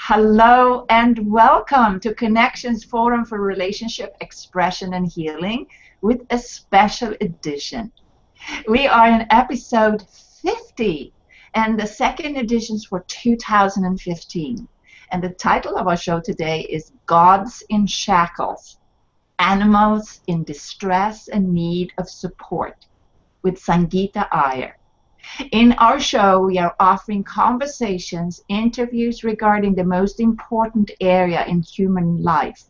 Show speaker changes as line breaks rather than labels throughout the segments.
Hello and welcome to Connections Forum for Relationship Expression and Healing with a special edition. We are in episode 50 and the second edition is for 2015. And the title of our show today is Gods in Shackles, Animals in Distress and Need of Support with Sangita Iyer. In our show, we are offering conversations, interviews regarding the most important area in human life,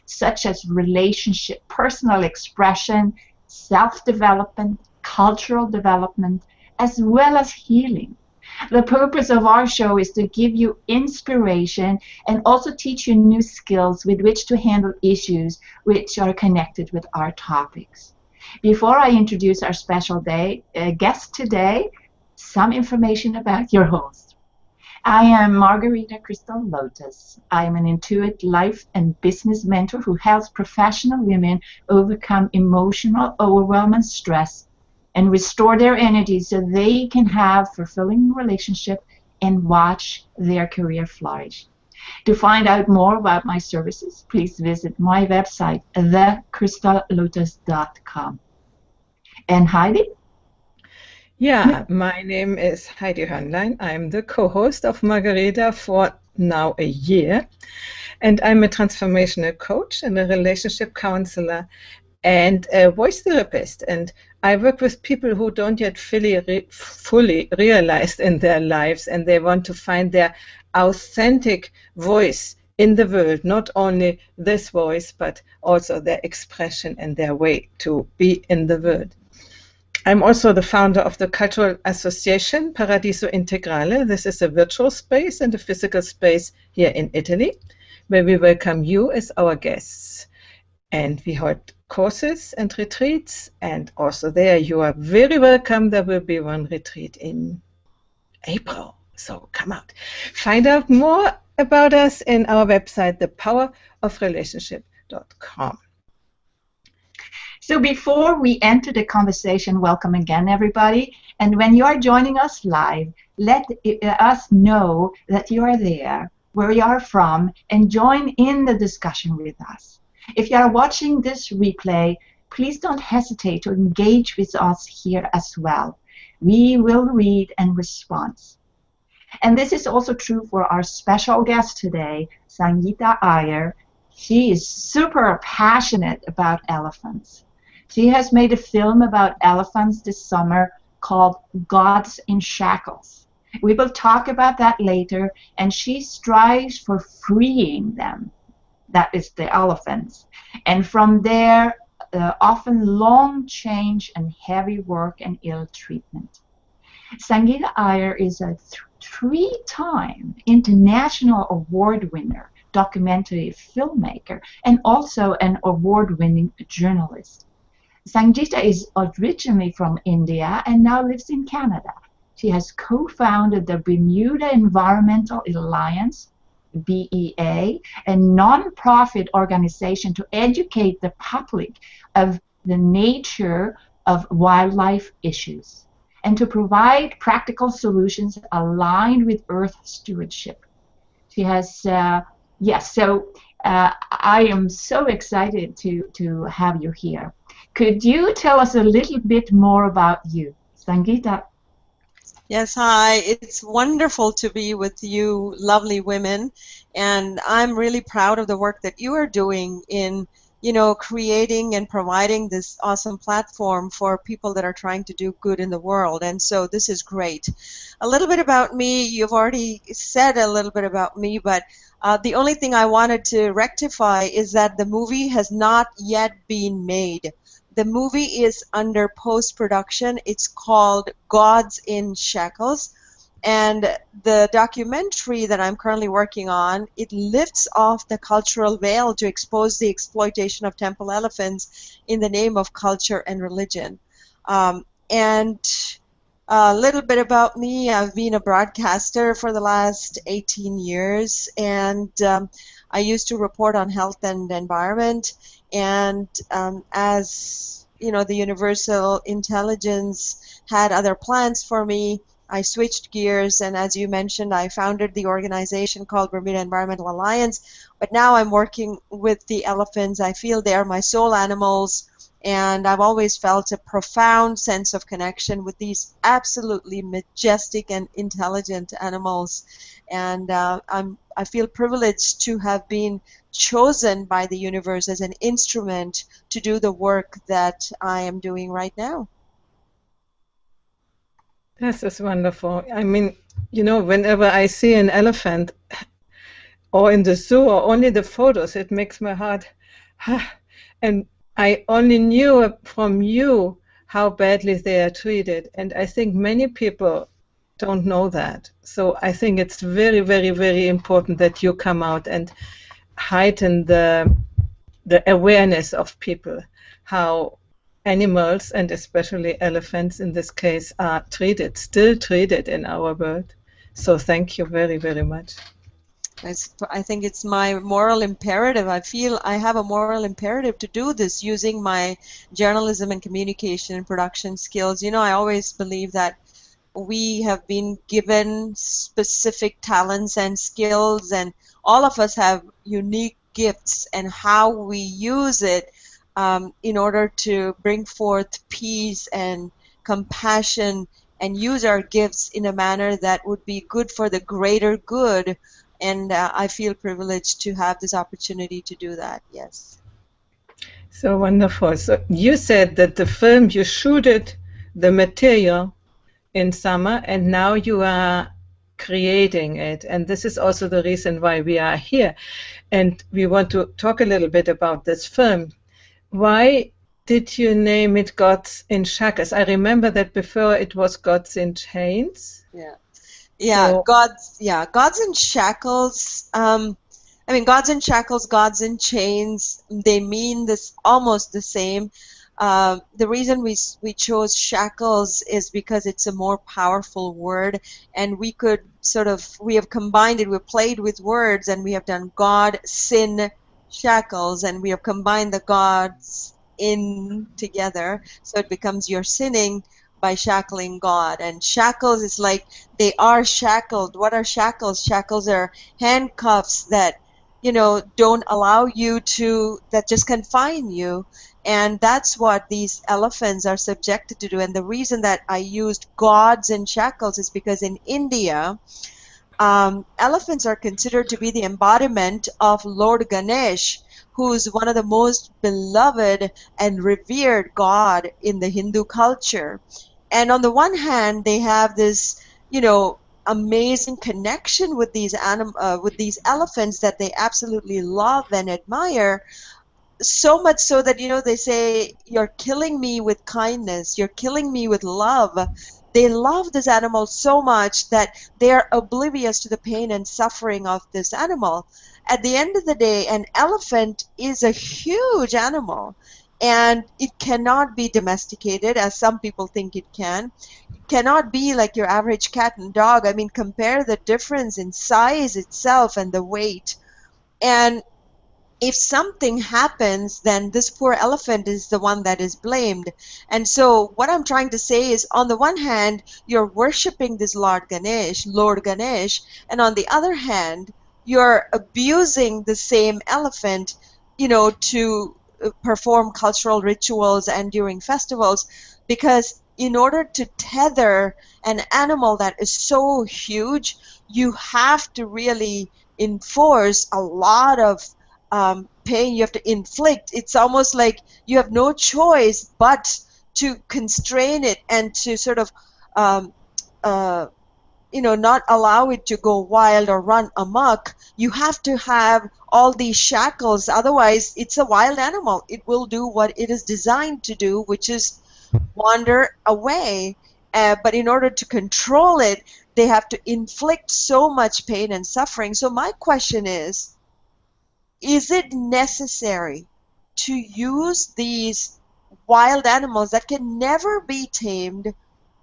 such as relationship, personal expression, self-development, cultural development, as well as healing. The purpose of our show is to give you inspiration and also teach you new skills with which to handle issues which are connected with our topics. Before I introduce our special guest today, some information about your host. I am Margherita Crystal Lotus. I am an intuitive life and business mentor who helps professional women overcome emotional overwhelm and stress and restore their energy so they can have fulfilling relationship and watch their career flourish. To find out more about my services, please visit my website, thecrystallotus.com. And Heidi?
Yeah, my name is Heidi Hornlein. I'm the co-host of Margherita for now a year. And I'm a transformational coach and a relationship counselor and a voice therapist. And I work with people who don't yet fully realized in their lives, and they want to find their authentic voice in the world, not only this voice, but also their expression and their way to be in the world. I'm also the founder of the cultural association Paradiso Integrale. This is a virtual space and a physical space here in Italy, where we welcome you as our guests. And we hold courses and retreats, and also there you are very welcome. There will be one retreat in April, so come out. Find out more about us in our website, thepowerofrelationship.com.
So before we enter the conversation, welcome again, everybody. And when you are joining us live, let us know that you are there, where you are from, and join in the discussion with us. If you are watching this replay, please don't hesitate to engage with us here as well. We will read and respond. And this is also true for our special guest today, Sangita Iyer. She is super passionate about elephants. She has made a film about elephants this summer called Gods in Shackles. We will talk about that later, and she strives for freeing them, that is the elephants, and from their often long change and heavy work and ill treatment. Sangita Iyer is a three-time international award winner, documentary filmmaker, and also an award-winning journalist. Sangita is originally from India and now lives in Canada. She has co-founded the Bermuda Environmental Alliance, BEA, a non-profit organization to educate the public of the nature of wildlife issues and to provide practical solutions aligned with Earth stewardship. She has, I am so excited to have you here. Could you tell us a little bit more about you, Sangita?
Yes, hi. It's wonderful to be with you lovely women, and I'm really proud of the work that you are doing in, creating and providing this awesome platform for people that are trying to do good in the world, and so this is great. A little bit about me, you've already said a little bit about me, but the only thing I wanted to rectify is that the movie has not yet been made. The movie is under post-production. It's called Gods in Shackles. And the documentary that I'm currently working on, it lifts off the cultural veil to expose the exploitation of temple elephants in the name of culture and religion. And a little bit about me, I've been a broadcaster for the last 18 years, and I used to report on health and environment. And as the universal intelligence had other plans for me, I switched gears, and as you mentioned, I founded the organization called Bermuda Environmental Alliance, but now I'm working with the elephants. I feel they are my soul animals, and I've always felt a profound sense of connection with these absolutely majestic and intelligent animals, and I feel privileged to have been chosen by the universe as an instrument to do the work that I am doing right now.
This is wonderful. I mean, you know, whenever I see an elephant or in the zoo or only the photos, it makes my heart, and I only knew from you how badly they are treated. And I think many people don't know that. So I think it's very, very, very important that you come out and heighten the awareness of people, how animals, and especially elephants in this case, are treated, still treated in our world. So thank you very, very much.
I think it's my moral imperative. I feel I have a moral imperative to do this using my journalism and communication and production skills. You know, I always believe that we have been given specific talents and skills, and all of us have unique gifts, and how we use it in order to bring forth peace and compassion and use our gifts in a manner that would be good for the greater good. And I feel privileged to have this opportunity to do that, yes.
So wonderful. So you said that the film, you shooted the material in summer, and now you are creating it. And this is also the reason why we are here. And we want to talk a little bit about this film. Why did you name it Gods in Shackles? I remember that before it was Gods in Chains.
Yeah, so, Gods in Shackles. I mean, Gods in Shackles, Gods in Chains, they mean this almost the same. The reason we chose shackles is because it's a more powerful word, and we have combined it, we've played with words, and we have done God, sin, shackles, and we have combined the gods in together, so it becomes you're sinning by shackling God. And shackles is like they are shackled. What are shackles? Shackles are handcuffs that, you know, don't allow you to, that just confine you. And that's what these elephants are subjected to do. And the reason that I used gods in shackles is because in India, elephants are considered to be the embodiment of Lord Ganesh, who's one of the most beloved and revered god in the Hindu culture. And on the one hand, they have this, you know, amazing connection with these elephants that they absolutely love and admire, so much so that, you know, they say, you're killing me with kindness, you're killing me with love. They love this animal so much that they're oblivious to the pain and suffering of this animal. At the end of the day, an elephant is a huge animal, and it cannot be domesticated as some people think it can. It cannot be like your average cat and dog. I mean, compare the difference in size itself and the weight. And if something happens, then this poor elephant is the one that is blamed. And so what I'm trying to say is, on the one hand, you're worshiping this Lord Ganesh, and on the other hand, you're abusing the same elephant, you know, to perform cultural rituals and during festivals, because in order to tether an animal that is so huge, you have to really enforce a lot of pain. You have to inflict. It's almost like you have no choice but to constrain it and to sort of you know, not allow it to go wild or run amok. You have to have all these shackles, otherwise it's a wild animal. It will do what it is designed to do, which is wander away. But in order to control it, they have to inflict so much pain and suffering. So my question is it necessary to use these wild animals that can never be tamed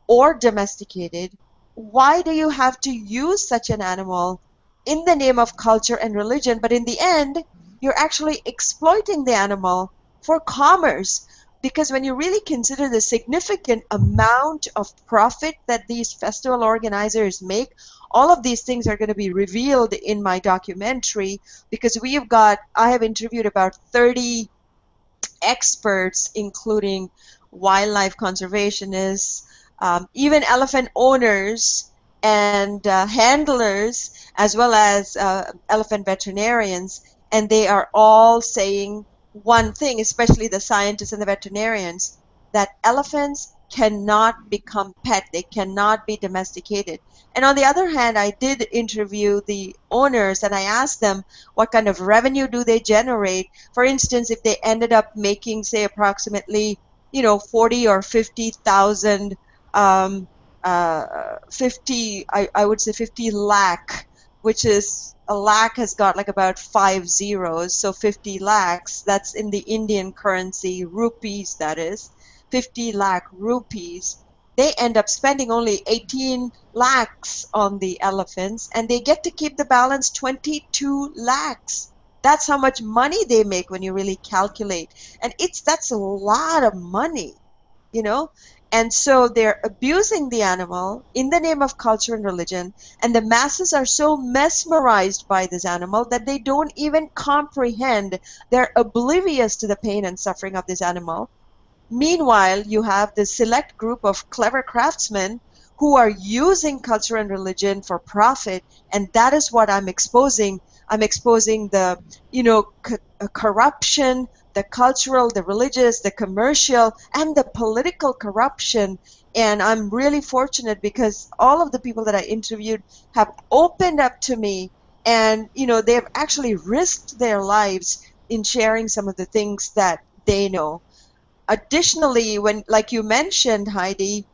or domesticated? Why do you have to use such an animal in the name of culture and religion, but in the end, you're actually exploiting the animal for commerce? because when you really consider the significant amount of profit that these festival organizers make, all of these things are going to be revealed in my documentary, because I have interviewed about 30 experts, including wildlife conservationists, even elephant owners and handlers, as well as elephant veterinarians, and they are all saying one thing, especially the scientists and the veterinarians, that elephants cannot become pet, they cannot be domesticated. And on the other hand, I did interview the owners and I asked them what kind of revenue do they generate. For instance, if they ended up making, say, approximately 40 or 50,000, 50, I would say 50 lakh, which is, a lakh has got like about 5 zeros, so 50 lakhs, that's in the Indian currency, rupees that is, 50 lakh rupees. They end up spending only 18 lakhs on the elephants, and they get to keep the balance 22 lakhs. That's how much money they make when you really calculate. And that's a lot of money, And so they're abusing the animal in the name of culture and religion, and the masses are so mesmerized by this animal that they don't even comprehend. They're oblivious to the pain and suffering of this animal. Meanwhile, you have this select group of clever craftsmen who are using culture and religion for profit, and that is what I'm exposing. I'm exposing the, corruption, the cultural, the religious, the commercial, and the political corruption. And I'm really fortunate because all of the people that I interviewed have opened up to me, and they've actually risked their lives in sharing some of the things that they know. Additionally, like you mentioned, Heidi,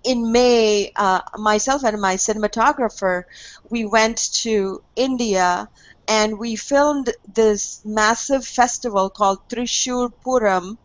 in May, myself and my cinematographer, we went to India and we filmed this massive festival called Trishur Puram,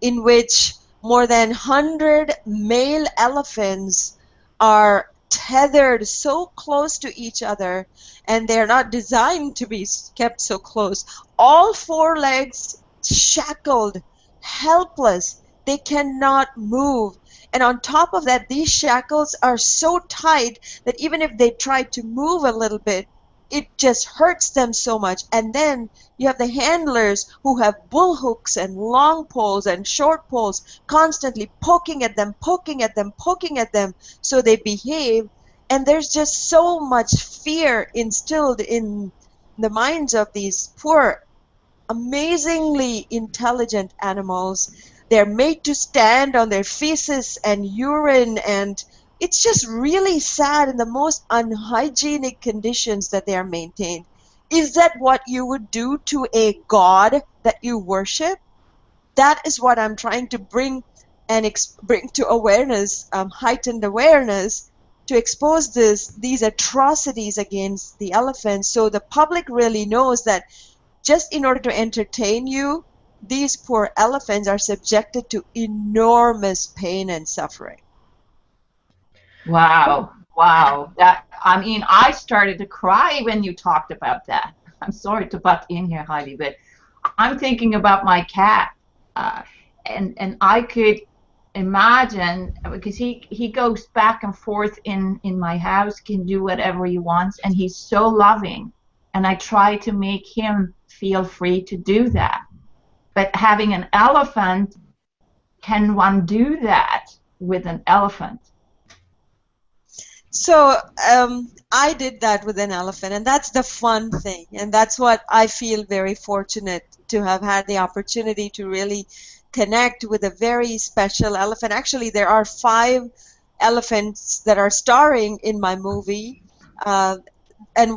in which more than 100 male elephants are tethered so close to each other, and they're not designed to be kept so close. All four legs shackled, helpless. They cannot move. And on top of that, these shackles are so tight that even if they try to move a little bit, it just hurts them so much. And then you have the handlers who have bull hooks and long poles and short poles constantly poking at them, so they behave. And there's just so much fear instilled in the minds of these poor, amazingly intelligent animals. They're made to stand on their feces and urine, and it's just really sad in the most unhygienic conditions that they are maintained. Is that what you would do to a god that you worship? That is what I'm trying to bring to awareness, heightened awareness, to expose these atrocities against the elephants, so the public really knows that just in order to entertain you, these poor elephants are subjected to enormous pain and suffering.
Wow. I started to cry when you talked about that. I'm sorry to butt in here, Heidi, but I'm thinking about my cat, and I could imagine, because he goes back and forth in my house, can do whatever he wants, and he's so loving, and I try to make him feel free to do that. But having an elephant, can one do that with an elephant?
So I did that with an elephant, and that's the fun thing, and that's what I feel very fortunate to have had the opportunity to really connect with a very special elephant. Actually, there are 5 elephants that are starring in my movie, and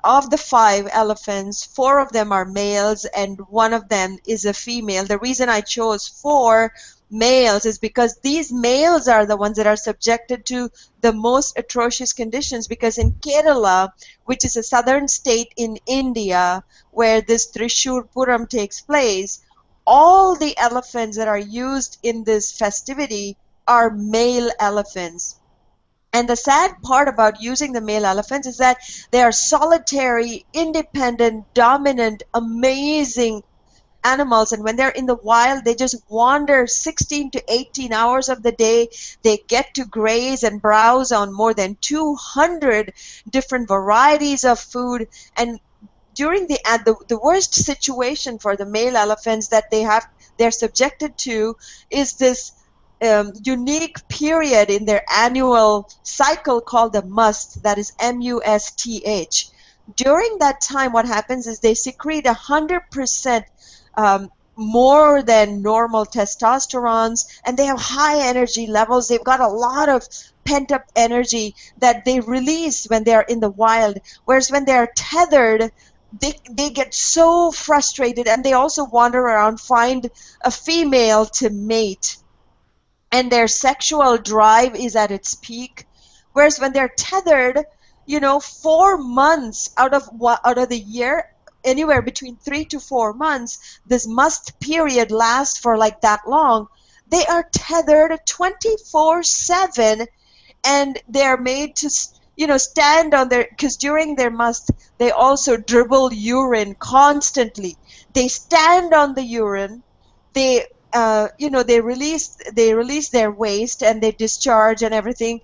of the 5 elephants, 4 of them are males and 1 of them is a female. The reason I chose 4 males is because these males are the ones that are subjected to the most atrocious conditions, because in Kerala, which is a southern state in India where this Trishur Puram takes place, all the elephants that are used in this festivity are male elephants. And the sad part about using the male elephants is that they are solitary, independent, dominant, amazing animals, and when they're in the wild, they just wander 16 to 18 hours of the day. They get to graze and browse on more than 200 different varieties of food. And during the worst situation for the male elephants that they're subjected to is this unique period in their annual cycle called the must, that is MUSTH. During that time, what happens is they secrete 100% more than normal testosterons, and they have high energy levels. They've got a lot of pent-up energy that they release when they're in the wild, whereas when they're tethered, they get so frustrated, and they also wander around, find a female to mate, and their sexual drive is at its peak. Whereas when they're tethered, 4 months out of the year, anywhere between 3 to 4 months, this must period lasts for like that long. They are tethered 24/7, and they're made to stand on their, because during their must they also dribble urine constantly. They stand on the urine, they they release their waste, and they discharge and everything.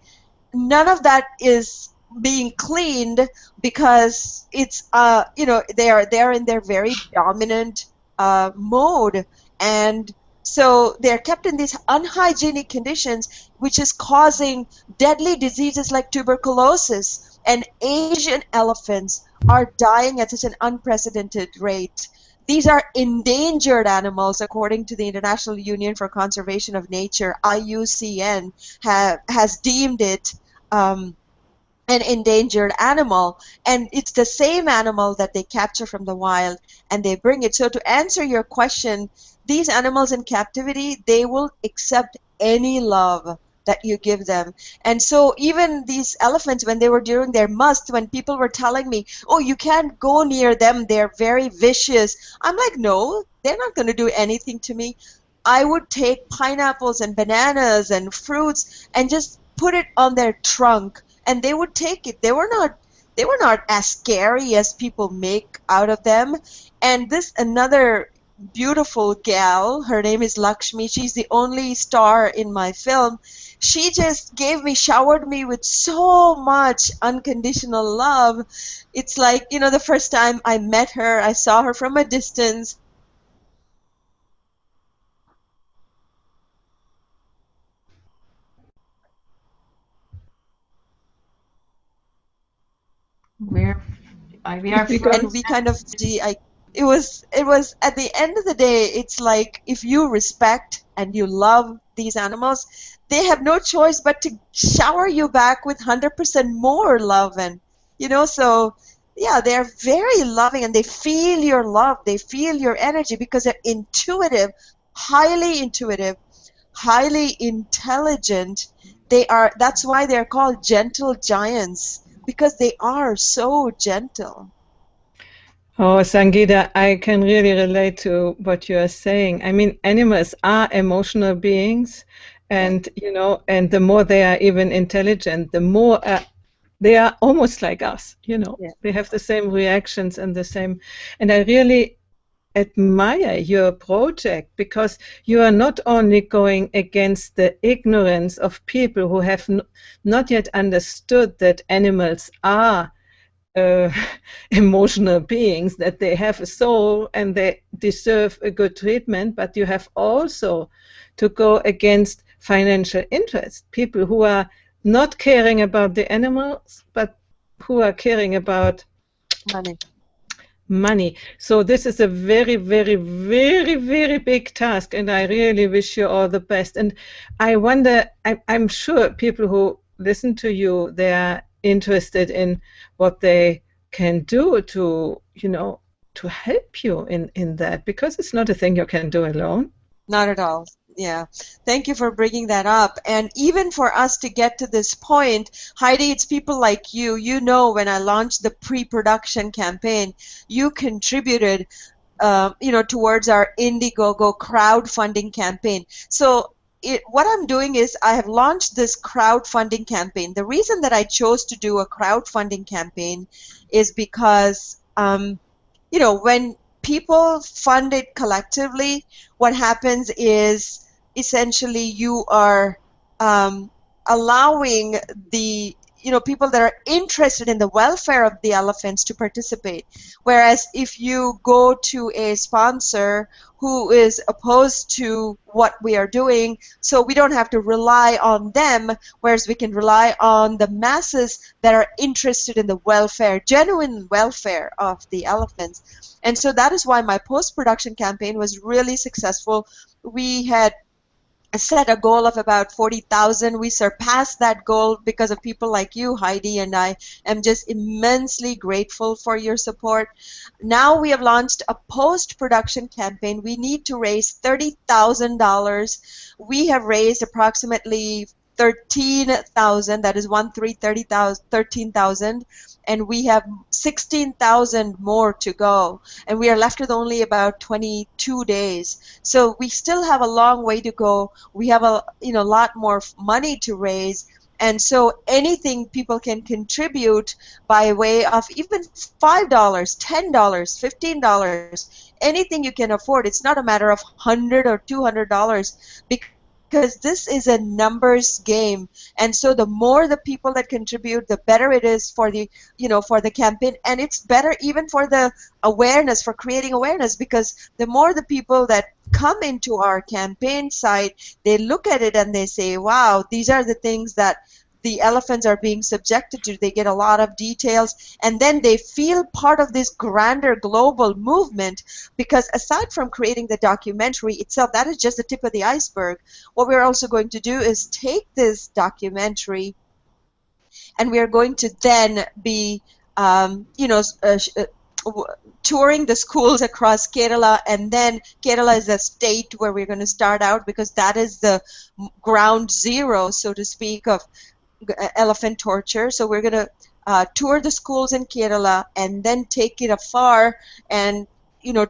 None of that is being cleaned because it's they're in their very dominant mode, and so they're kept in these unhygienic conditions, which is causing deadly diseases like tuberculosis. And Asian elephants are dying at such an unprecedented rate. These are endangered animals, according to the International Union for Conservation of Nature, IUCN, has deemed it an endangered animal. And it's the same animal that they capture from the wild and they bring it. So to answer your question, these animals in captivity, they will accept any love that you give them. And so even these elephants, when they were during their must, when people were telling me, oh, you can't go near them, they're very vicious, I'm like, no, they're not going to do anything to me. I would take pineapples and bananas and fruits and just put it on their trunk, and they would take it. They were not as scary as people make out of them. And this another beautiful gal, her name is Lakshmi, she's the only star in my film. She just showered me with so much unconditional love. It's like, the first time I met her, I saw her from a distance.
We are
and we kind of it was at the end of the day, it's like, if you respect and you love these animals, they have no choice but to shower you back with 100% more love. And so yeah, they're very loving, and they feel your love, they feel your energy, because they're intuitive, highly intelligent. That's why they're called gentle giants, because they are so gentle.
Oh, Sangita, I can really relate to what you are saying. I mean, animals are emotional beings, and and the more they are even intelligent, the more they are almost like us. Yeah. They have the same reactions and the same. And I really admire your project, because you are not only going against the ignorance of people who have not yet understood that animals are emotional beings, that they have a soul and they deserve a good treatment, but you have also to go against financial interest, people who are not caring about the animals, but who are caring about money. So this is a very, very, very, very big task, and I really wish you all the best. And I wonder, I'm sure people who listen to you, they are interested in what they can do to to help you in that, because it's not a thing you can do alone.
Not at all. Yeah, thank you for bringing that up. And even for us to get to this point, Heidi, it's people like you. When I launched the pre-production campaign, you contributed towards our Indiegogo crowdfunding campaign. So what I'm doing is I have launched this crowdfunding campaign. The reason that I chose to do a crowdfunding campaign is because when people fund it collectively, what happens is essentially you are allowing the people that are interested in the welfare of the elephants to participate. Whereas if you go to a sponsor who is opposed to what we are doing, so we don't have to rely on them, whereas we can rely on the masses that are interested in the welfare, genuine welfare of the elephants. And so that is why my post-production campaign was really successful. We had set a goal of about 40,000. We surpassed that goal because of people like you, Heidi, and I am just immensely grateful for your support. Now we have launched a post-production campaign. We need to raise $30,000. We have raised approximately 13,000, that is 13,000, and we have 16,000 more to go, and we are left with only about 22 days. So we still have a long way to go. We have a lot more money to raise, and so anything people can contribute by way of even $5, $10, $15, anything you can afford. It's not a matter of $100 or $200 because this is a numbers game, and so the more the people that contribute, the better it is for the for the campaign, and it's better even for the awareness, for creating awareness, because the more the people that come into our campaign site, they look at it and they say, wow, these are the things that the elephants are being subjected to. They get a lot of details, and then they feel part of this grander global movement, because aside from creating the documentary itself, that is just the tip of the iceberg. What we're also going to do is take this documentary, and we are going to then be touring the schools across Kerala, and then Kerala is a state where we're going to start out, because that is the ground zero, so to speak, of elephant torture. So we're going to tour the schools in Kerala and then take it afar and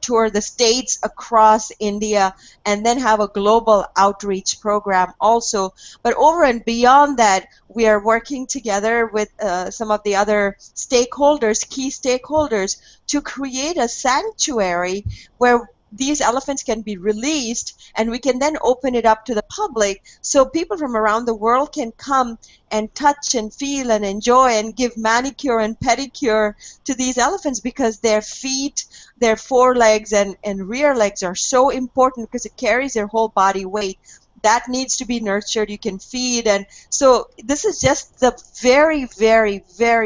tour the states across India, and then have a global outreach program also. But over and beyond that, we are working together with some of the other stakeholders, key stakeholders, to create a sanctuary where these elephants can be released, and we can then open it up to the public, so people from around the world can come and touch and feel and enjoy and give manicure and pedicure to these elephants, because their feet, their forelegs and rear legs are so important, because it carries their whole body weight. That needs to be nurtured. You can feed, and so this is just the very, very,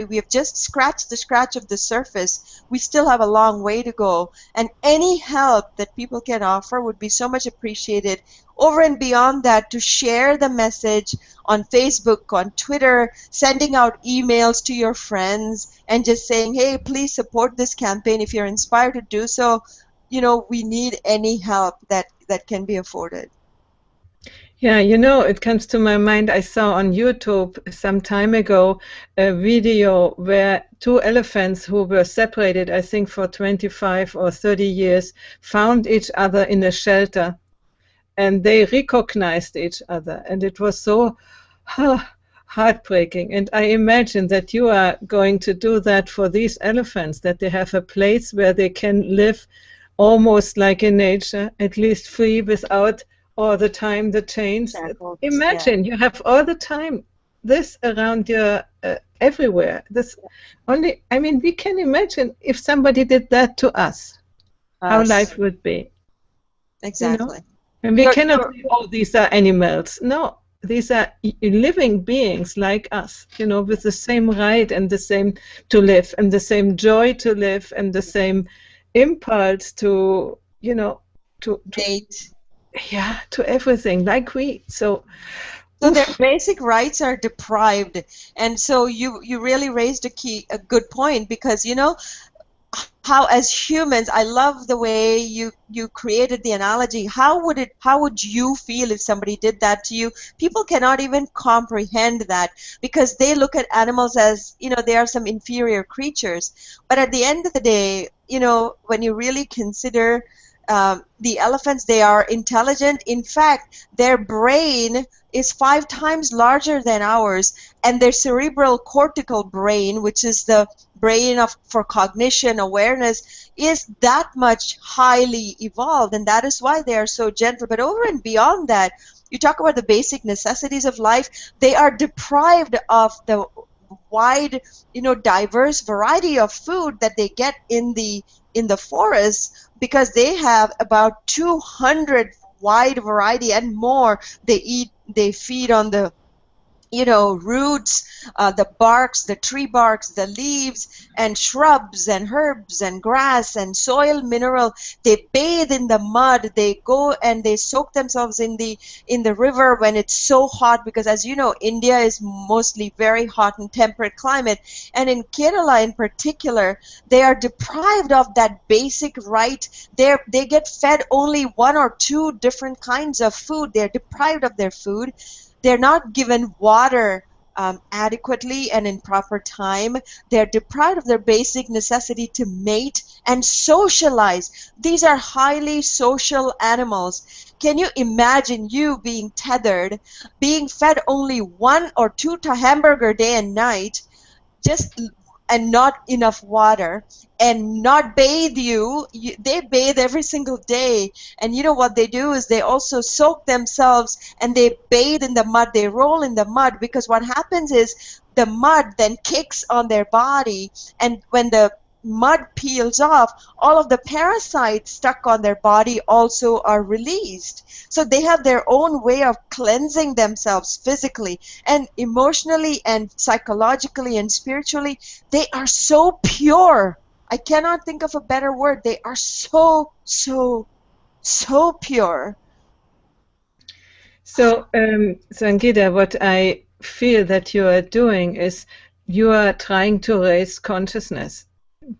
we have just scratched the scratch of the surface. We still have a long way to go, and any help that people can offer would be so much appreciated. Over and beyond that, to share the message on Facebook, on Twitter, sending out emails to your friends, and just saying, hey, please support this campaign if you're inspired to do so. We need any help that can be afforded.
Yeah, it comes to my mind, I saw on YouTube some time ago a video where two elephants who were separated, I think for 25 or 30 years, found each other in a shelter, and they recognized each other, and it was so heartbreaking. And I imagine that you are going to do that for these elephants, that they have a place where they can live almost like in nature, at least free, without all the time the chains. Imagine, you have all the time this around you everywhere. This only, we can imagine if somebody did that to us, how life would be.
Exactly.
And we cannot say, oh, these are animals. No, these are living beings like us, with the same right and the same to live, and the same joy to live, and the same impulse to, to date. Yeah, to everything, like we. So
their basic rights are deprived, and so you really raised a good point, because how as humans, I love the way you created the analogy. How would you feel if somebody did that to you? People cannot even comprehend that, because they look at animals as they are some inferior creatures. But at the end of the day, when you really consider the elephants, they are intelligent. In fact, their brain is 5 times larger than ours, and their cerebral cortical brain, which is the brain for cognition, awareness, is that much highly evolved, and that is why they are so gentle. But over and beyond that, you talk about the basic necessities of life, they are deprived of the wide, diverse variety of food that they get in the forest, because they have about 200 wide variety and more. They feed on the roots, the barks, the tree barks, the leaves, and shrubs, and herbs, and grass, and soil mineral. They bathe in the mud. They go and they soak themselves in the river when it's so hot, because as you know, India is mostly very hot and temperate climate. And in Kerala in particular, they are deprived of that basic right. They get fed only 1 or 2 different kinds of food. They're deprived of their food. They're not given water adequately and in proper time. They're deprived of their basic necessity to mate and socialize. These are highly social animals. Can you imagine you being tethered, being fed only 1 or 2 hamburger day and night, and not enough water, and not bathe you? They bathe every single day, and you know what they do is they also soak themselves and they bathe in the mud. They roll in the mud, because what happens is the mud then kicks on their body, and when the mud peels off, all of the parasites stuck on their body also are released. So they have their own way of cleansing themselves physically and emotionally and psychologically and spiritually. They are so pure. I cannot think of a better word. They are so, so, so pure.
So, Sangita, what I feel that you are doing is you are trying to raise consciousness,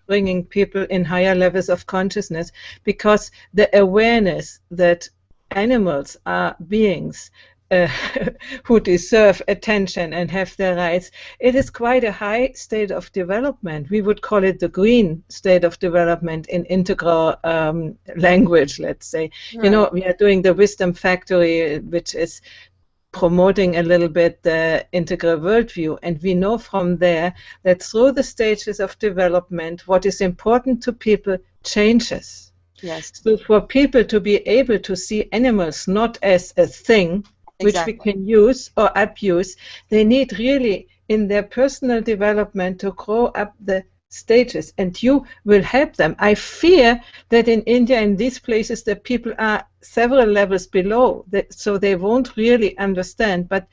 bringing people in higher levels of consciousness, because the awareness that animals are beings who deserve attention and have their rights, it is quite a high state of development. We would call it the green state of development in integral language, let's say. Right. We are doing the Wisdom Factory, which is promoting a little bit the integral worldview, and we know from there that through the stages of development, what is important to people changes.
Yes.
So for people to be able to see animals not as a thing which we can use or abuse, they need really in their personal development to grow up the stages, and you will help them. I fear that in India, in these places, the people are several levels below, so they won't really understand, but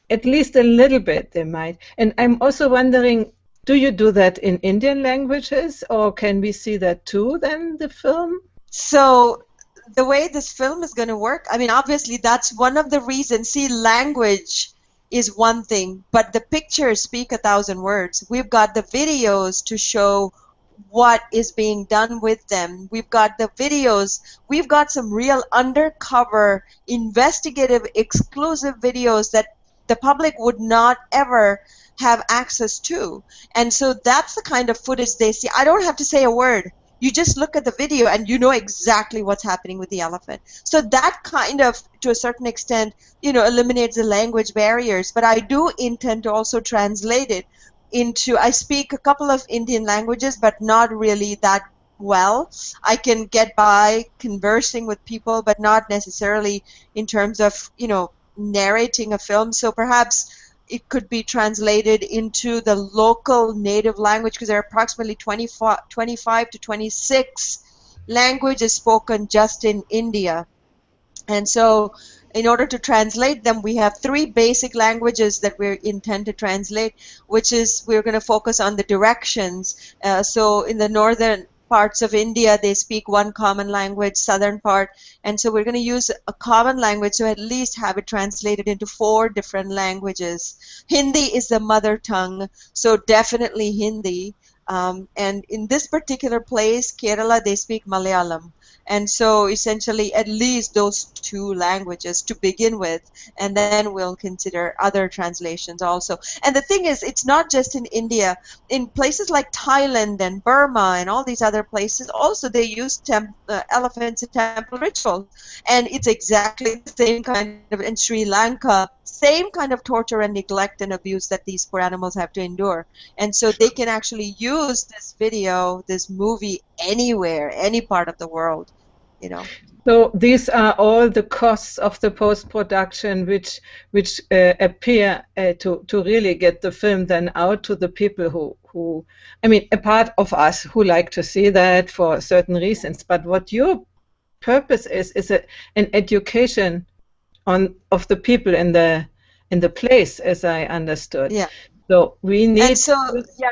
at least a little bit they might. And I'm also wondering, do you do that in Indian languages, or can we see that too then, the film?
So the way this film is going to work, I mean, obviously that's one of the reasons. See, language is one thing, but the pictures speak 1,000 words. We've got the videos to show what is being done with them. We've got the videos. We've got some real undercover, investigative, exclusive videos that the public would not ever have access to. And so that's the kind of footage they see. I don't have to say a word. You just look at the video and you know exactly what's happening with the elephant. So that kind of, to a certain extent, eliminates the language barriers. But I do intend to also translate it into, I speak a couple of Indian languages, but not really that well. I can get by conversing with people, but not necessarily in terms of, narrating a film. So perhaps it could be translated into the local native language, because there are approximately 25 to 26 languages spoken just in India. And so in order to translate them, we have 3 basic languages that we intend to translate, which is we're going to focus on the directions. So in the northern parts of India, they speak one common language, southern part, and so we're going to use a common language, so at least have it translated into 4 different languages. Hindi is the mother tongue, so definitely Hindi. And in this particular place, Kerala, they speak Malayalam. And so essentially at least those 2 languages to begin with, and then we'll consider other translations also. And the thing is, it's not just in India. In places like Thailand and Burma and all these other places also, they use elephants in temple rituals. And it's exactly the same kind of, in Sri Lanka, same kind of torture and neglect and abuse that these poor animals have to endure. And so they can actually use this video, this movie, anywhere, any part of the world, you know.
So these are all the costs of the post-production which appear to really get the film then out to the people who, I mean, a part of us who like to see that for certain reasons. But what your purpose is an education of the people in the place, as I understood.
Yeah.
So we need.
And so yeah,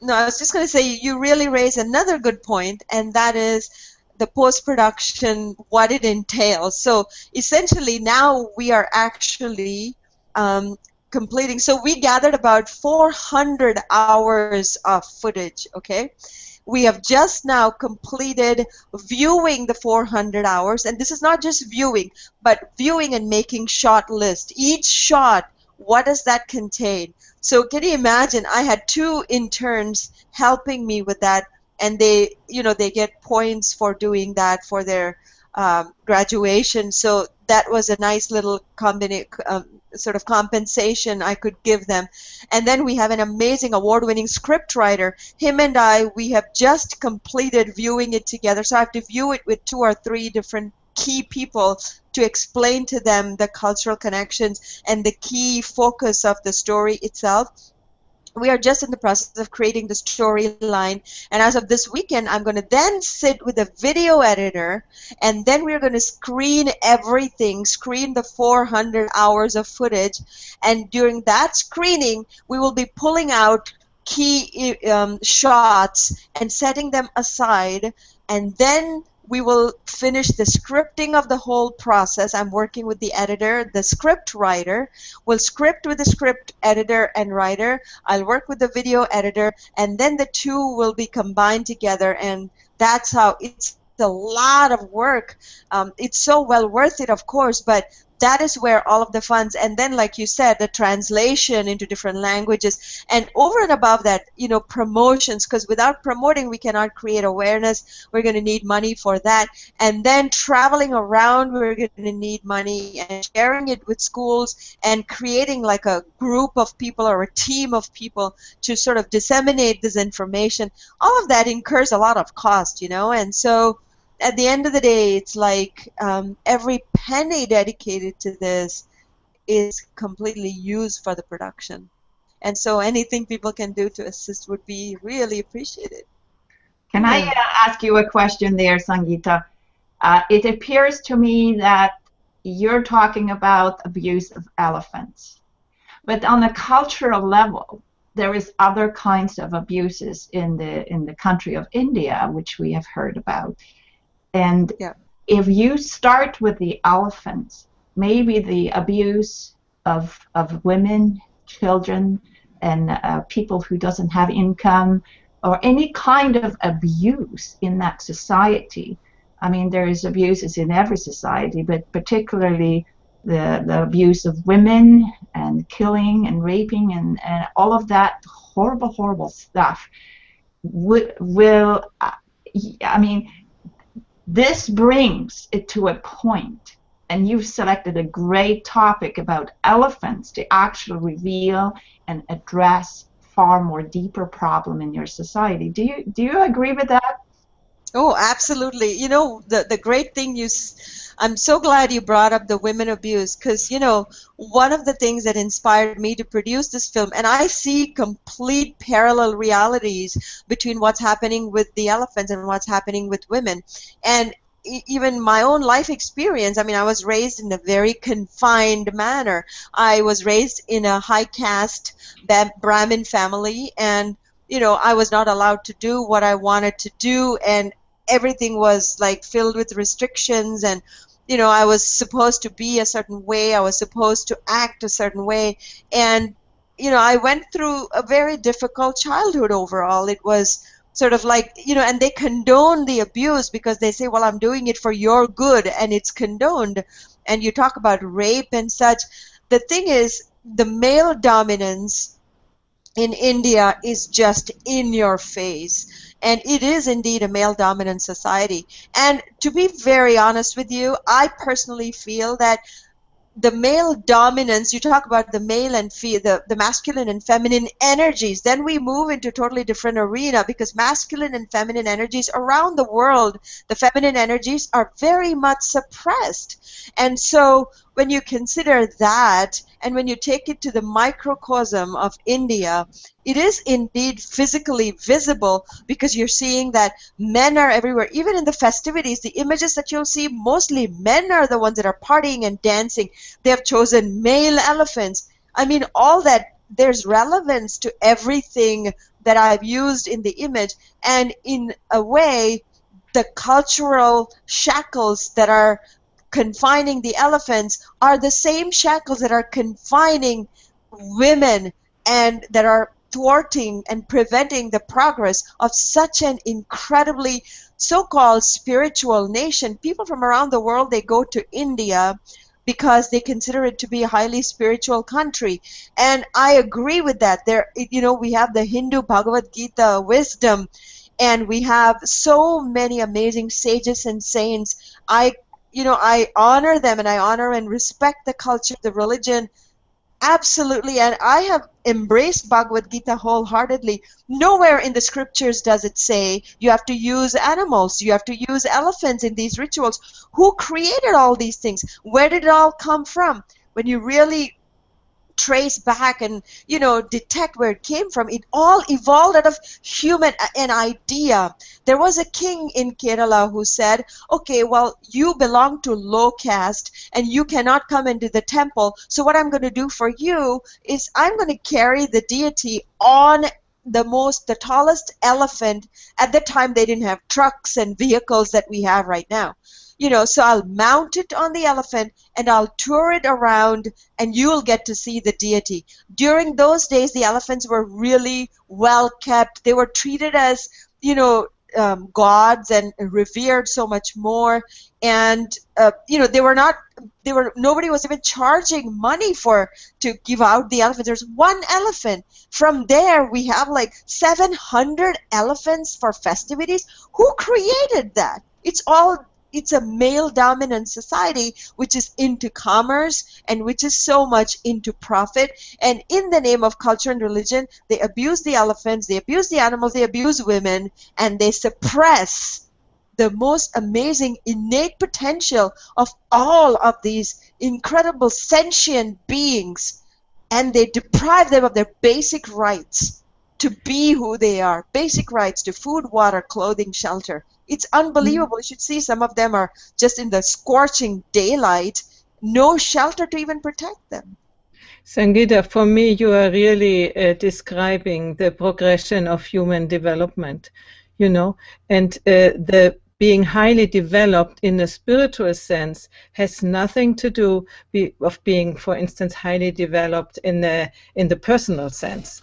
I was just going to say, you really raise another good point, and that is the post-production, what it entails. So essentially now we are actually completing. So we gathered about 400 hours of footage. Okay. We have just now completed viewing the 400 hours, and this is not just viewing, but viewing and making shot list. Each shot, what does that contain? So can you imagine, I had 2 interns helping me with that, and they get points for doing that for their graduation. So that was a nice little sort of compensation I could give them. And then we have an amazing award-winning script writer. Him and I, we have just completed viewing it together. So I have to view it with 2 or 3 different key people to explain to them the cultural connections and the key focus of the story itself. We are just in the process of creating the storyline, and as of this weekend, I'm going to then sit with a video editor, and then we're going to screen everything, screen the 400 hours of footage, and during that screening, we will be pulling out key shots and setting them aside, and then we will finish the scripting of the whole process. I'm working with the editor, the script writer. We'll script with the script editor and writer. I'll work with the video editor, and then the 2 will be combined together, and that's how it's a lot of work. It's so well worth it, of course, but that is where all of the funds, and then like you said, the translation into different languages, and over and above that, promotions, because without promoting we cannot create awareness. We're going to need money for that, and then traveling around, we're going to need money, and sharing it with schools and creating like a group of people or a team of people to sort of disseminate this information. All of that incurs a lot of cost, and so at the end of the day, it's like every penny dedicated to this is completely used for the production. And so anything people can do to assist would be really appreciated.
Can I ask you a question there, Sangita? It appears to me that you're talking about abuse of elephants. But on a cultural level, there is other kinds of abuses in the country of India, which we have heard about. And if you start with the elephants, maybe the abuse of women, children, and people who doesn't have income, or any kind of abuse in that society. I mean, there is abuses in every society, but particularly the abuse of women and killing and raping and all of that horrible, horrible stuff this brings it to a point, and you've selected a great topic about elephants to actually reveal and address far more deeper problem in your society. Do you agree with that?
Oh, absolutely. The great thing I'm so glad you brought up the women abuse, because, one of the things that inspired me to produce this film, and I see complete parallel realities between what's happening with the elephants and what's happening with women. And even my own life experience, I was raised in a very confined manner. I was raised in a high caste Brahmin family, and I was not allowed to do what I wanted to do, and everything was like filled with restrictions, and I was supposed to be a certain way, I was supposed to act a certain way, and I went through a very difficult childhood overall. It was sort of like, and they condone the abuse because they say, well, I'm doing it for your good, and it's condoned. And you talk about rape and such. The thing is, the male dominance in India is just in your face. And it is indeed a male dominant society. And to be very honest with you, I personally feel that the male dominance, you talk about the male and the masculine and feminine energies, then we move into a totally different arena, because masculine and feminine energies around the world, the feminine energies are very much suppressed. And so when you consider that, and when you take it to the microcosm of India, it is indeed physically visible, because you're seeing that men are everywhere. Even in the festivities, the images that you'll see, mostly men are the ones that are partying and dancing. They have chosen male elephants. I mean, all that, there's relevance to everything that I've used in the image. And in a way, the cultural shackles that are confining the elephants are the same shackles that are confining women and that are thwarting and preventing the progress of such an incredibly so-called spiritual nation. People from around the world, they go to India because they consider it to be a highly spiritual country. And I agree with that. There, we have the Hindu Bhagavad Gita wisdom, and we have so many amazing sages and saints. I honor them, and I honor and respect the culture, the religion, absolutely. And I have embraced Bhagavad Gita wholeheartedly. Nowhere in the scriptures does it say you have to use animals, you have to use elephants in these rituals. Who created all these things? Where did it all come from? When you really trace back and detect where it came from, it all evolved out of an idea. There was a king in Kerala who said, okay, well, you belong to low caste and you cannot come into the temple, so what I'm going to do for you is I'm going to carry the deity on the tallest elephant. At the time they didn't have trucks and vehicles that we have right now. So I'll mount it on the elephant and I'll tour it around, and you'll get to see the deity. During those days, the elephants were really well kept. They were treated as, gods and revered so much more. And, nobody was even charging money to give out the elephants. There's one elephant. From there, we have like 700 elephants for festivities. Who created that? It's a male-dominant society which is into commerce and which is so much into profit. And in the name of culture and religion, they abuse the elephants, they abuse the animals, they abuse women, and they suppress the most amazing innate potential of all of these incredible sentient beings. And they deprive them of their basic rights to be who they are, basic rights to food, water, clothing, shelter. It's unbelievable. You should see some of them are just in the scorching daylight, no shelter to even protect them.
Sangita, for me, you are really describing the progression of human development, and the being highly developed in a spiritual sense has nothing to do of being, for instance, highly developed in the personal sense.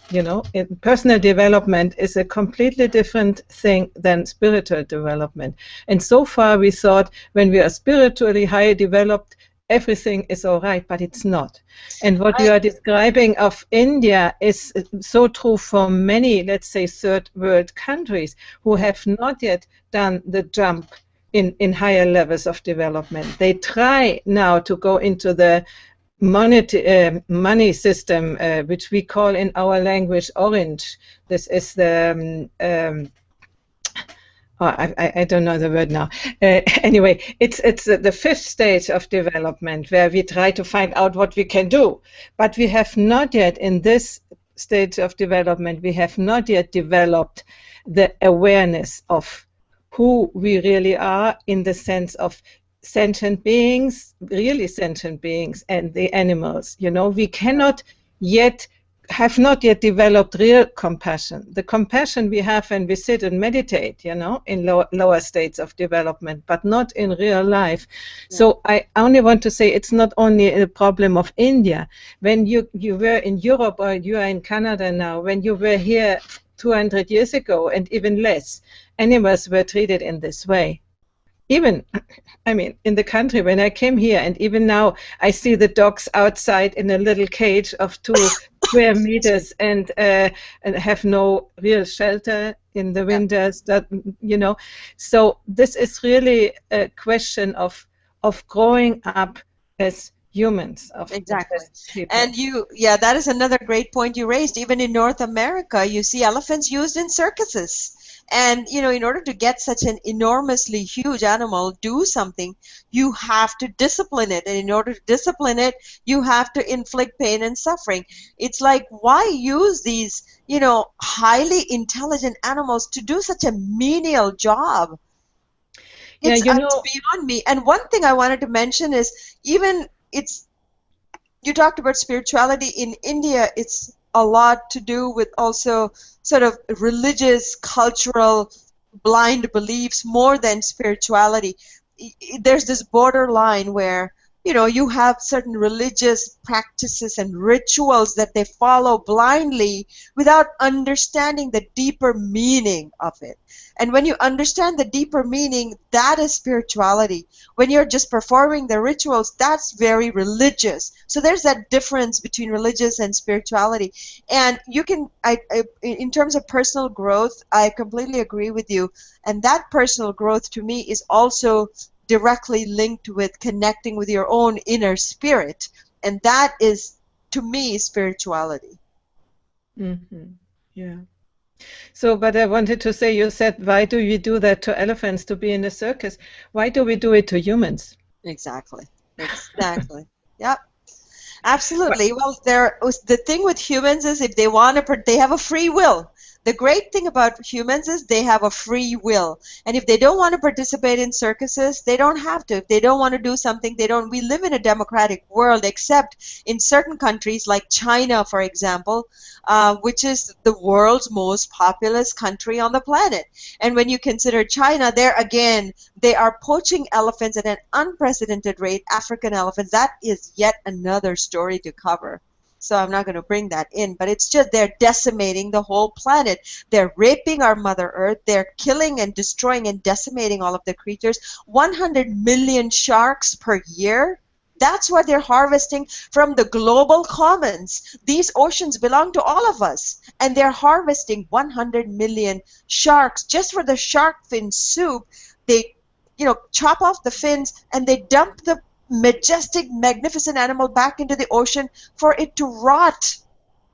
Personal development is a completely different thing than spiritual development. And so far we thought when we are spiritually highly developed, everything is all right, but it's not. And what you are describing of India is so true for many, let's say, third world countries who have not yet done the jump in higher levels of development. They try now to go into the money system, which we call in our language orange. This is the I don't know the word now. Anyway, it's the fifth stage of development where we try to find out what we can do. But we have not yet, in this stage of development, we have not yet developed the awareness of who we really are in the sense of sentient beings, really sentient beings, and the animals. We cannot yet have not yet developed real compassion. The compassion we have when we sit and meditate, in lower states of development, but not in real life. Yeah. So I only want to say it's not only a problem of India. When you were in Europe or you are in Canada now, when you were here 200 years ago, and even less, animals were treated in this way. Even, I mean, in the country, when I came here, and even now, I see the dogs outside in a little cage of 2 square meters, and have no real shelter in the winters. That, you know, so this is really a question of growing up as humans.
Exactly.
As people.
And yeah, that is another great point you raised. Even in North America, you see elephants used in circuses. And, you know, in order to get such an enormously huge animal do something, you have to discipline it. And in order to discipline it, you have to inflict pain and suffering. It's like, why use these, you know, highly intelligent animals to do such a menial job? It's beyond me. And one thing I wanted to mention is, even you talked about spirituality in India. It's a lot to do with also sort of religious, cultural, blind beliefs more than spirituality. There's this borderline where, you know, you have certain religious practices and rituals that they follow blindly without understanding the deeper meaning of it. And when you understand the deeper meaning, that is spirituality. When you're just performing the rituals, that's very religious. So there's that difference between religious and spirituality. And you can, in terms of personal growth, I completely agree with you. And that personal growth to me is also directly linked with connecting with your own inner spirit. And that is, to me, spirituality.
Mm-hmm. Yeah. So, but I wanted to say, you said, why do we do that to elephants to be in a circus? Why do we do it to humans?
Exactly. Exactly. Yep. Absolutely. Well, the thing with humans is, if they want to, they have a free will. The great thing about humans is they have a free will. And if they don't want to participate in circuses, they don't have to. If they don't want to do something, they don't. We live in a democratic world, except in certain countries like China, for example, which is the world's most populous country on the planet. And when you consider China, there again, they are poaching elephants at an unprecedented rate, African elephants. That is yet another story to cover. So I'm not going to bring that in, but it's just they're decimating the whole planet. They're raping our Mother Earth. They're killing and destroying and decimating all of the creatures. 100 million sharks per year. That's what they're harvesting from the global commons. These oceans belong to all of us, and they're harvesting 100 million sharks just for the shark fin soup. They, you know, chop off the fins and they dump the majestic, magnificent animal back into the ocean for it to rot.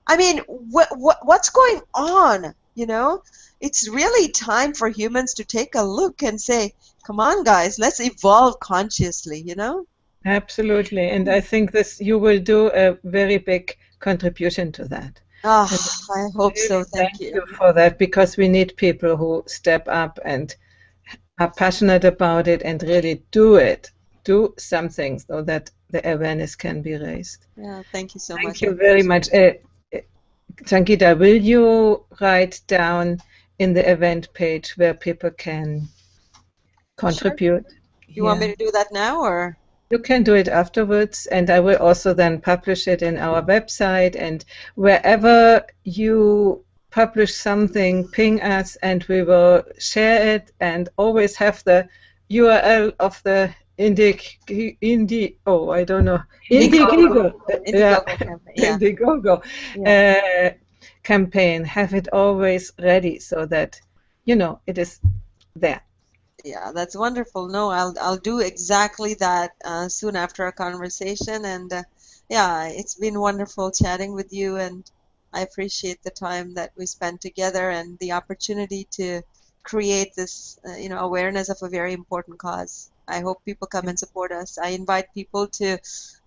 I mean, what's going on? You know, it's really time for humans to take a look and say, come on, guys, let's evolve consciously, you know?
Absolutely. And I think you will do a very big contribution to that.
Oh, I hope so. Thank you
for that, because we need people who step up and are passionate about it and really do it. Do something so that the awareness can be raised.
Yeah, thank you so much.
Thank you very much. Sangita, will you write down in the event page where people can contribute?
Sure. You want me to do that now, or?
You can do it afterwards, and I will also then publish it in our website, and wherever you publish something, ping us and we will share it, and always have the URL of the Indiegogo campaign. Have it always ready so that, you know, it is there.
Yeah, that's wonderful. No, I'll do exactly that soon after our conversation. And yeah, it's been wonderful chatting with you, and I appreciate the time that we spent together and the opportunity to create this, you know, awareness of a very important cause. I hope people come and support us. I invite people to,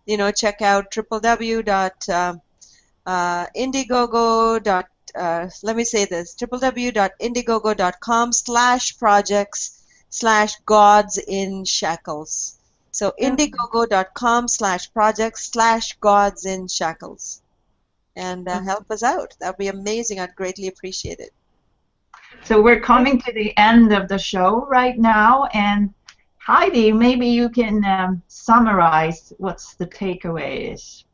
you know, check out www.indiegogo.com/projects/gods-in-shackles. So indiegogo.com/projects/gods-in-shackles. And help us out. That would be amazing. I'd greatly appreciate it.
So we're coming to the end of the show right now, and Heidi, maybe you can summarize what's the takeaways.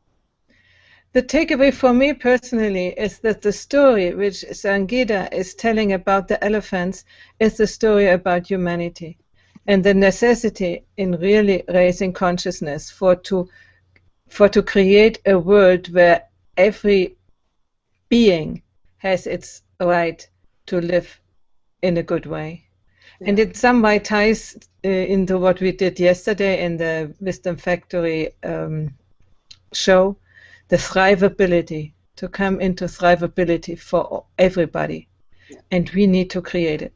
The takeaway for me personally is that the story which Sangita is telling about the elephants is the story about humanity and the necessity in really raising consciousness for to create a world where every being has its right to live in a good way. Yeah. And it some way ties into what we did yesterday in the Wisdom Factory show, the thrivability, to come into thrivability for everybody. Yeah. And we need to create it.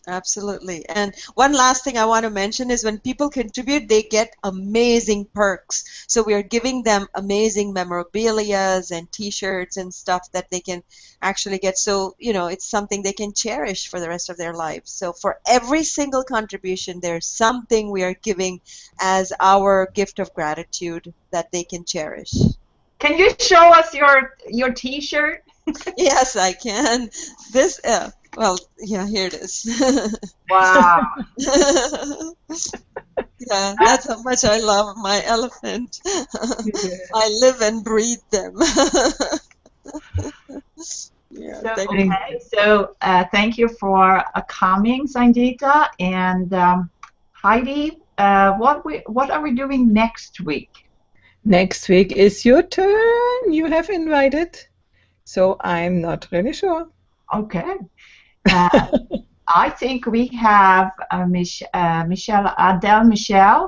Absolutely. And one last thing I want to mention is when people contribute, they get amazing perks. So we are giving them amazing memorabilia and T-shirts and stuff that they can actually get. So, you know, it's something they can cherish for the rest of their lives. So for every single contribution, there's something we are giving as our gift of gratitude that they can cherish.
Can you show us your T-shirt?
Yes, I can. This, well, yeah, here it is.
Wow.
Yeah, that's how much I love my elephant. Yeah. I live and breathe them. Yeah,
so thank you for coming, Sangita. And Heidi, what are we doing next week?
Next week is your turn. You have invited. So I'm not really sure.
Okay. I think we have Michelle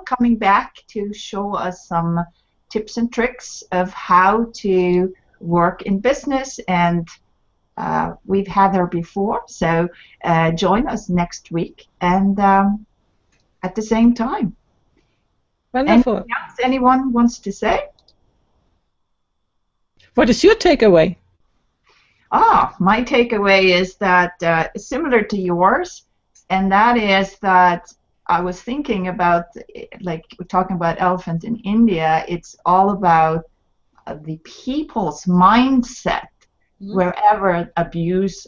coming back to show us some tips and tricks of how to work in business, and we've had her before, so join us next week and at the same time.
Wonderful.
Anything else anyone wants to say?
What is your takeaway?
My takeaway is that similar to yours, and that is that I was thinking about, like we're talking about elephant in India, it's all about the people's mindset. Mm-hmm. Wherever abuse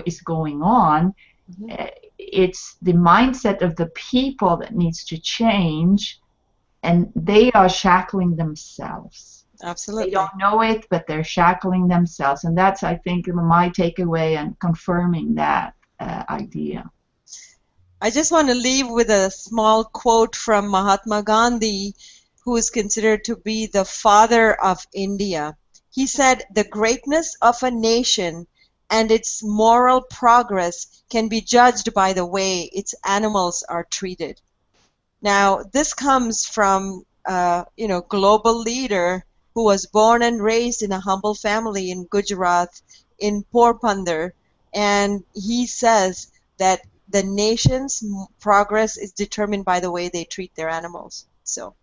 is going on, mm-hmm. It's the mindset of the people that needs to change, and they are shackling themselves.
Absolutely.
They don't know it, but they're shackling themselves. And that's, I think, my takeaway and confirming that idea.
I just want to leave with a small quote from Mahatma Gandhi, who is considered to be the father of India. He said, "The greatness of a nation and its moral progress can be judged by the way its animals are treated." Now, this comes from, global leader who was born and raised in a humble family in Gujarat, in Porbandar, and he says that the nation's progress is determined by the way they treat their animals. So,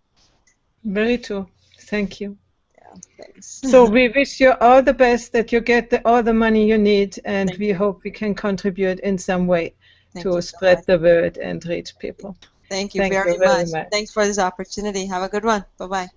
very true. Thank you.
Yeah, thanks.
So we wish you all the best, that you get all the money you need, and we hope we can contribute in some way to spread the word and reach people.
Thank you very much. Thanks for this opportunity. Have a good one. Bye-bye.